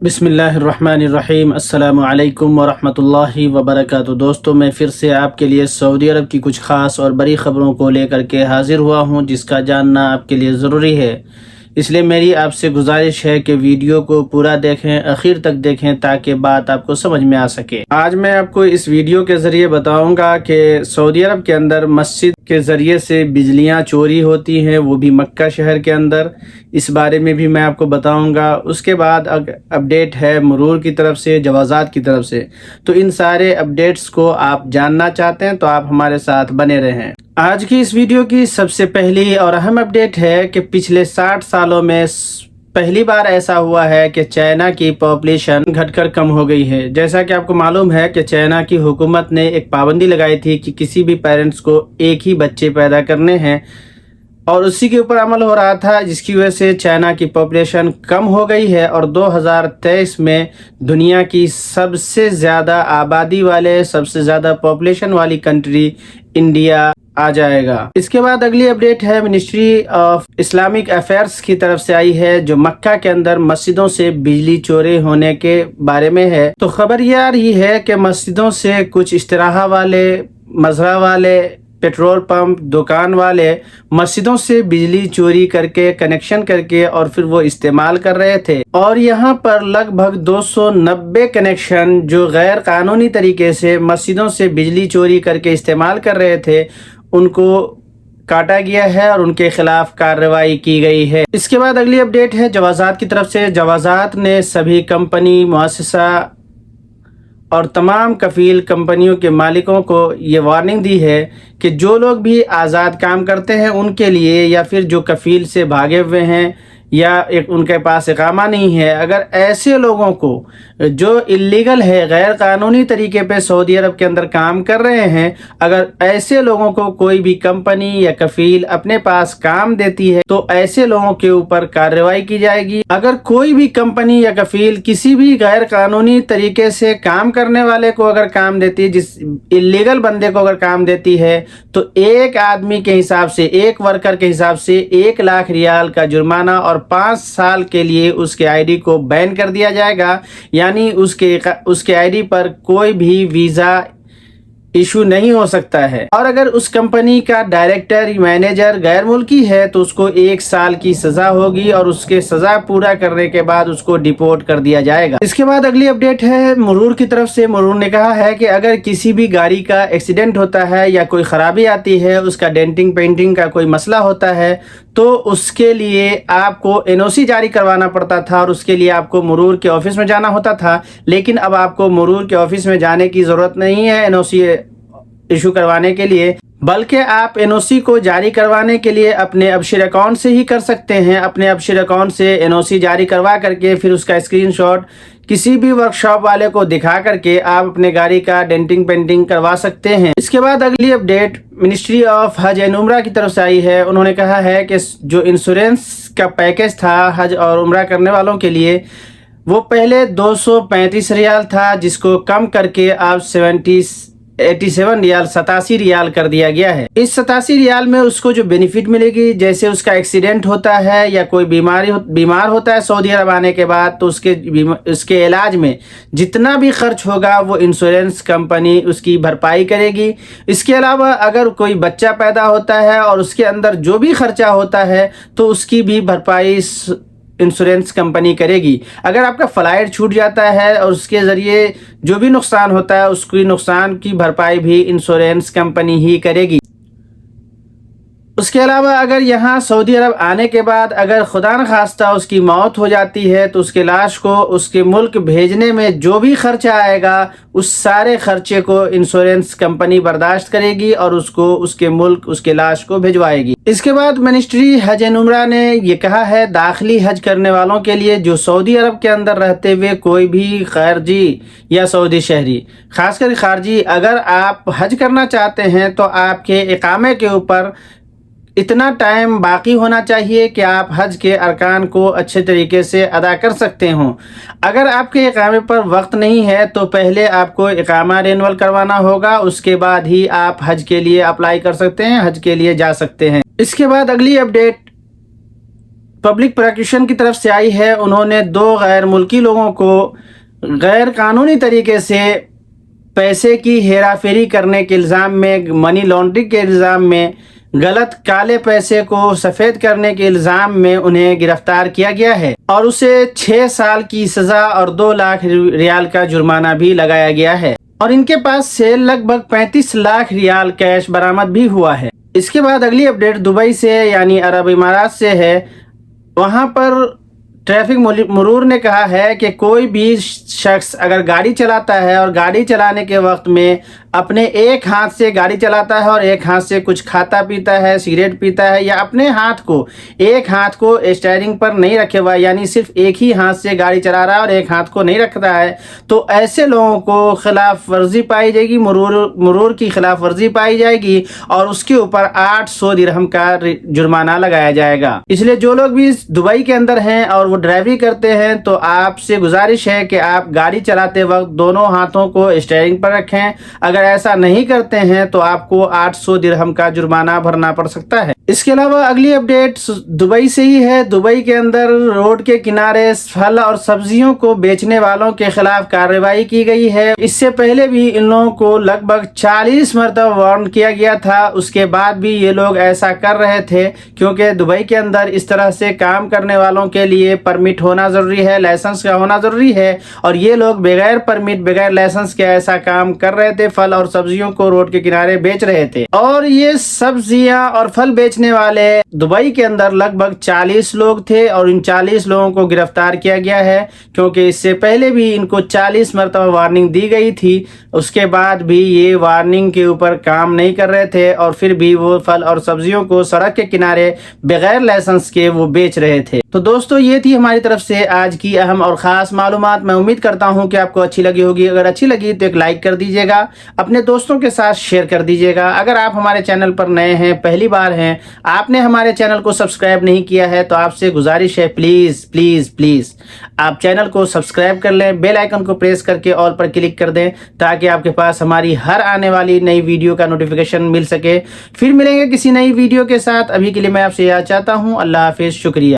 بسم اللہ الرحمن الرحیم۔ السلام علیکم ورحمۃ اللہ وبرکاتہ۔ دوستو، میں پھر سے آپ کے لیے سعودی عرب کی کچھ خاص اور بڑی خبروں کو لے کر کے حاضر ہوا ہوں، جس کا جاننا آپ کے لیے ضروری ہے۔ اس لیے میری آپ سے گزارش ہے کہ ویڈیو کو پورا دیکھیں، آخر تک دیکھیں، تاکہ بات آپ کو سمجھ میں آ سکے۔ آج میں آپ کو اس ویڈیو کے ذریعے بتاؤں گا کہ سعودی عرب کے اندر مسجد کے ذریعے سے بجلیاں چوری ہوتی ہیں، وہ بھی مکہ شہر کے اندر۔ اس بارے میں بھی میں آپ کو بتاؤں گا۔ اس کے بعد اپڈیٹ ہے مرور کی طرف سے، جوازات کی طرف سے۔ تو ان سارے اپڈیٹس کو آپ جاننا چاہتے ہیں تو آپ ہمارے ساتھ بنے رہیں۔ آج کی اس ویڈیو کی سب سے پہلی اور اہم اپڈیٹ ہے کہ پچھلے 60 سالوں میں پہلی بار ایسا ہوا ہے کہ چائنا کی پاپولیشن گھٹ کر کم ہو گئی ہے۔ جیسا کہ آپ کو معلوم ہے کہ چائنا کی حکومت نے ایک پابندی لگائی تھی کہ کسی بھی پیرنٹس کو ایک ہی بچے پیدا کرنے ہیں، اور اسی کے اوپر عمل ہو رہا تھا، جس کی وجہ سے چائنا کی پاپولیشن کم ہو گئی ہے، اور 2023 میں دنیا کی سب سے زیادہ آبادی والے، سب سے زیادہ پاپولیشن والی کنٹری انڈیا آ جائے گا۔ اس کے بعد اگلی اپڈیٹ ہے منسٹری آف اسلامک افیئرس کی طرف سے آئی ہے، جو مکہ کے اندر مسجدوں سے بجلی چوری ہونے کے بارے میں ہے۔ تو خبر یہ آ رہی ہے کہ مسجدوں سے کچھ اشتراحہ والے، مزرعہ والے، پیٹرول پمپ، دکان والے مسجدوں سے بجلی چوری کر کے، کنیکشن کر کے، اور پھر وہ استعمال کر رہے تھے، اور یہاں پر لگ بھگ 290 کنیکشن جو غیر قانونی طریقے سے مسجدوں سے بجلی چوری کر کے استعمال کر رہے تھے، ان کو کاٹا گیا ہے اور ان کے خلاف کارروائی کی گئی ہے۔ اس کے بعد اگلی اپڈیٹ ہے جوازات کی طرف سے۔ جوازات نے سبھی کمپنی، مؤسسہ اور تمام کفیل کمپنیوں کے مالکوں کو یہ وارننگ دی ہے کہ جو لوگ بھی آزاد کام کرتے ہیں ان کے لیے، یا پھر جو کفیل سے بھاگے ہوئے ہیں یا ان کے پاس اقامہ نہیں ہے، اگر ایسے لوگوں کو جو اللیگل ہے، غیر قانونی طریقے پہ سعودی عرب کے اندر کام کر رہے ہیں، اگر ایسے لوگوں کو کوئی بھی کمپنی یا کفیل اپنے پاس کام دیتی ہے تو ایسے لوگوں کے اوپر کارروائی کی جائے گی۔ اگر کوئی بھی کمپنی یا کفیل کسی بھی غیر قانونی طریقے سے کام کرنے والے کو اگر کام دیتی ہے، جس اللیگل بندے کو اگر کام دیتی ہے، تو ایک آدمی کے حساب سے، ایک ورکر کے حساب سے 1 لاکھ ریال کا جرمانہ اور 5 سال کے لیے اس کے آئی ڈی کو بین کر دیا جائے گا، یعنی اس کے آئی ڈی پر کوئی بھی ویزا ایشو نہیں ہو سکتا ہے۔ اور اگر اس کمپنی کا ڈائریکٹر، مینیجر غیر ملکی ہے تو اس کو 1 سال کی سزا ہوگی، اور اس کے سزا پورا کرنے کے بعد اس کو ڈیپورٹ کر دیا جائے گا۔ اس کے بعد اگلی اپڈیٹ ہے مرور کی طرف سے۔ مرور نے کہا ہے کہ اگر کسی بھی گاڑی کا ایکسیڈنٹ ہوتا ہے یا کوئی خرابی آتی ہے، اس کا ڈینٹنگ پینٹنگ کا کوئی مسئلہ ہوتا ہے، تو اس کے لیے آپ کو NOC جاری کروانا پڑتا تھا، اور اس کے لیے آپ کو مرور کے آفس میں جانا ہوتا تھا۔ لیکن اب آپ کو مرور کے آفس میں جانے کی ضرورت نہیں ہے NOC ایشو کروانے کے لیے، بلکہ آپ NOC کو جاری کروانے کے لیے اپنے ابشر اکاؤنٹ سے ہی کر سکتے ہیں۔ اپنے ابشر اکاؤنٹ سے NOC جاری کروا کر کے پھر اس کا اسکرین شاٹ کسی بھی ورک شاپ والے کو دکھا کر کے آپ اپنے گاڑی کا ڈینٹنگ پینٹنگ کروا سکتے ہیں۔ اس کے بعد اگلی update ministry of Hajj and عمرہ کی طرف سے آئی ہے۔ انہوں نے کہا ہے کہ جو انشورنس کا پیکیج تھا حج اور عمرہ کرنے والوں کے لیے، وہ پہلے 235 ریال تھا، جس کو کم کر کے اب 87 ریال، 87 ریال کر دیا گیا ہے۔ اس 87 ریال میں اس کو جو بینیفٹ ملے گی، جیسے اس کا ایکسیڈنٹ ہوتا ہے یا کوئی بیمار ہوتا ہے سعودی عرب آنے کے بعد، تو اس کے علاج میں جتنا بھی خرچ ہوگا وہ انشورنس کمپنی اس کی بھرپائی کرے گی۔ اس کے علاوہ اگر کوئی بچہ پیدا ہوتا ہے اور اس کے اندر جو بھی خرچہ ہوتا ہے تو اس کی بھی بھرپائی انشورنس کمپنی کرے گی۔ اگر آپ کا فلائٹ چھوٹ جاتا ہے اور اس کے ذریعے جو بھی نقصان ہوتا ہے، اس کی نقصان کی بھرپائی بھی انشورنس کمپنی ہی کرے گی۔ اس کے علاوہ اگر یہاں سعودی عرب آنے کے بعد اگر خدا نخواستہ اس کی موت ہو جاتی ہے تو اس کے لاش کو اس کے ملک بھیجنے میں جو بھی خرچہ آئے گا، اس سارے خرچے کو انشورنس کمپنی برداشت کرے گی اور اس کو اس کے ملک اس کے لاش کو بھجوائے گی۔ اس کے بعد منسٹری حج اینڈ عمرہ نے یہ کہا ہے داخلی حج کرنے والوں کے لیے، جو سعودی عرب کے اندر رہتے ہوئے کوئی بھی خارجی یا سعودی شہری، خاص کر خارجی، اگر آپ حج کرنا چاہتے ہیں تو آپ کے اقامے کے اوپر اتنا ٹائم باقی ہونا چاہیے کہ آپ حج کے ارکان کو اچھے طریقے سے ادا کر سکتے ہوں۔ اگر آپ کے اقامے پر وقت نہیں ہے تو پہلے آپ کو اقامہ رینول کروانا ہوگا، اس کے بعد ہی آپ حج کے لیے اپلائی کر سکتے ہیں، حج کے لیے جا سکتے ہیں۔ اس کے بعد اگلی اپڈیٹ پبلک پروسیکیوشن کی طرف سے آئی ہے، انہوں نے 2 غیر ملکی لوگوں کو غیر قانونی طریقے سے پیسے کی ہیرا پھیری کرنے کے الزام میں، منی لانڈرنگ کے الزام میں، غلط کالے پیسے کو سفید کرنے کے الزام میں انہیں گرفتار کیا گیا ہے اور اسے 6 سال کی سزا اور 2 لاکھ ریال کا جرمانہ بھی لگایا گیا ہے، اور ان کے پاس سے لگ بھگ 35 لاکھ ریال کیش برآمد بھی ہوا ہے۔ اس کے بعد اگلی اپڈیٹ دبئی سے یعنی عرب امارات سے ہے۔ وہاں پر ٹریفک مرور نے کہا ہے کہ کوئی بھی شخص اگر گاڑی چلاتا ہے اور گاڑی چلانے کے وقت میں اپنے ایک ہاتھ سے گاڑی چلاتا ہے اور ایک ہاتھ سے کچھ کھاتا پیتا ہے، سگریٹ پیتا ہے، یا اپنے ایک ہاتھ کو اسٹیئرنگ پر نہیں رکھے ہوا، یعنی صرف ایک ہی ہاتھ سے گاڑی چلا رہا ہے اور ایک ہاتھ کو نہیں رکھتا ہے، تو ایسے لوگوں کو خلاف ورزی پائی جائے گی، مرور کی خلاف ورزی پائی جائے گی اور اس کے اوپر 800 درہم کا جرمانہ لگایا جائے گا۔ اس لیے جو لوگ بھی دبئی کے اندر ہیں اور وہ ڈرائیوری کرتے ہیں تو آپ سے گزارش ہے کہ آپ گاڑی چلاتے وقت دونوں ہاتھوں کو اسٹیئرنگ پر رکھیں۔ اگر ایسا نہیں کرتے ہیں تو آپ کو 800 درہم کا جرمانہ بھرنا پڑ سکتا ہے۔ اس کے علاوہ اگلی اپڈیٹ دبئی سے ہی ہے۔ دبئی کے اندر روڈ کے کنارے پھل اور سبزیوں کو بیچنے والوں کے خلاف کارروائی کی گئی ہے۔ اس سے پہلے بھی ان لوگوں کو لگ بھگ 40 مرتبہ وارن کیا گیا تھا، اس کے بعد بھی یہ لوگ ایسا کر رہے تھے، کیونکہ دبئی کے اندر اس طرح سے کام کرنے والوں کے لیے پرمٹ ہونا ضروری ہے، لائسنس کا ہونا ضروری ہے، اور یہ لوگ بغیر پرمٹ بغیر لائسنس کے ایسا کام کر رہے تھے، پھل اور سبزیوں کو روڈ کے کنارے بیچ رہے تھے۔ اور یہ سبزیاں اور پھل بیچنے والے دبئی کے اندر لگ بھگ 40 لوگ تھے، اور ان 40 لوگوں کو گرفتار کیا گیا ہے، کیونکہ اس سے پہلے بھی ان کو 40 مرتبہ وارننگ دی گئی تھی، اس کے بعد بھی یہ وارننگ کے اوپر کام نہیں کر رہے تھے اور پھر بھی وہ پھل اور سبزیوں کو سڑک کے کنارے بغیر لائسنس کے وہ بیچ رہے تھے۔ تو دوستو یہ تھی ہماری طرف سے آج کی اہم اور خاص معلومات۔ میں امید کرتا ہوں کہ آپ کو اچھی لگی ہوگی۔ اگر اچھی لگی تو ایک لائک کر دیجئے گا، اپنے دوستوں کے ساتھ شیئر کر دیجئے گا۔ اگر آپ ہمارے چینل پر نئے ہیں، پہلی بار ہیں، آپ نے ہمارے چینل کو سبسکرائب نہیں کیا ہے، تو آپ سے گزارش ہے پلیز پلیز پلیز آپ چینل کو سبسکرائب کر لیں، بیل آئیکن کو پریس کر کے آل پر کلک کر دیں، تاکہ آپ کے پاس ہماری ہر آنے والی نئی ویڈیو کا نوٹیفیکیشن مل سکے۔ پھر ملیں گے کسی نئی ویڈیو کے ساتھ، ابھی کے لیے میں آپ سے یاد چاہتا ہوں، اللہ حافظ، شکریہ۔